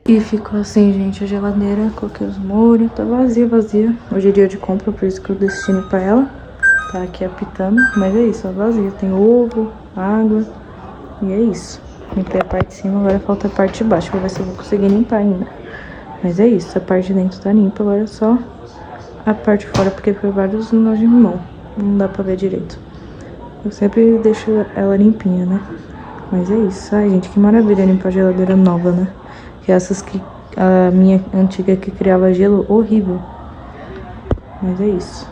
E ficou assim, gente, a geladeira, coloquei os molhos, tá vazia. Hoje é dia de compra, por isso que eu destino pra ela. Tá aqui apitando, mas é isso, ó, vazia. Tem ovo, água e é isso. Limpei a parte de cima, agora falta a parte de baixo, pra ver se eu vou conseguir limpar ainda. Mas é isso, a parte de dentro tá limpa, agora é só a parte de fora, porque foi vários nós de mão, não dá pra ver direito. Eu sempre deixo ela limpinha, né? Mas é isso. Ai, gente, que maravilha limpar a geladeira nova, né? Que essas que a minha antiga que criava gelo, horrível. Mas é isso.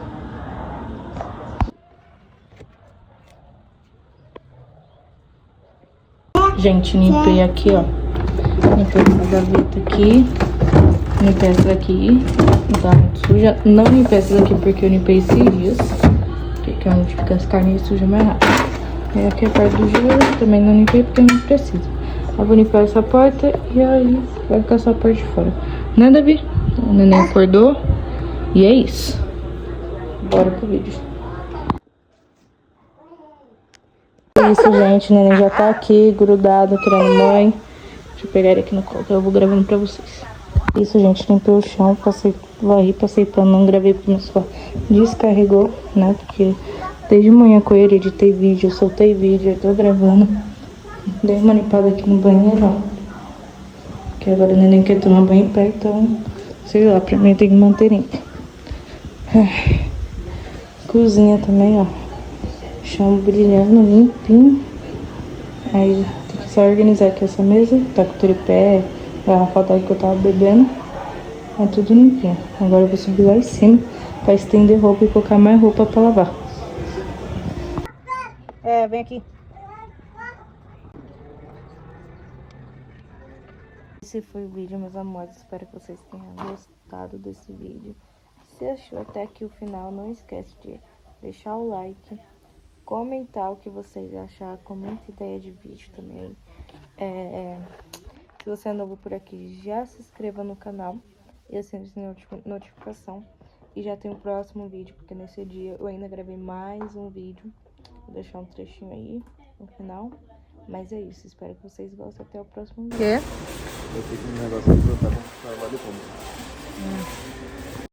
Gente, limpei aqui, ó. Limpei essa gaveta aqui. Limpei essa daqui. Tá muito suja. Não limpei essa daqui porque eu limpei esses dias. Porque é onde fica as carnes sujas mais rápido. E aqui a parte do gelo também não limpei porque não precisa. Eu vou limpar essa porta e aí vai ficar só a parte de fora. Né, Davi? O neném acordou. E é isso. Bora pro vídeo. É isso, gente. O neném já tá aqui, grudado, querendo mãe. Deixa eu pegar ele aqui no colo, que eu vou gravando pra vocês. Isso, gente. Limpei o chão, varri, passei pano, não gravei porque meu celular descarregou, né? Porque desde manhã com ele, editei vídeo, soltei vídeo, eu tô gravando. Dei uma limpada aqui no banheiro, ó. Porque agora o neném quer tomar banho em pé, então, sei lá, pra mim tem que manter limpo. Cozinha também, ó. Chão brilhando, limpinho. Aí tem que só organizar aqui essa mesa. Tá com o tripé, garrafa d'água que eu tava bebendo. É tudo limpinho. Agora eu vou subir lá em cima pra estender roupa e colocar mais roupa pra lavar. Vem aqui. Esse foi o vídeo, meus amores. Espero que vocês tenham gostado desse vídeo. Se achou até aqui o final, não esquece de deixar o like, comentar o que vocês acharam, comenta ideia de vídeo também. Se você é novo por aqui, já se inscreva no canal e acende a notificação. E já tem o próximo vídeo, porque nesse dia eu ainda gravei mais um vídeo. Vou deixar um trechinho aí no final. Mas é isso, espero que vocês gostem. Até o próximo vídeo. Eu fiz um negócio aqui pra botar com trabalho de como.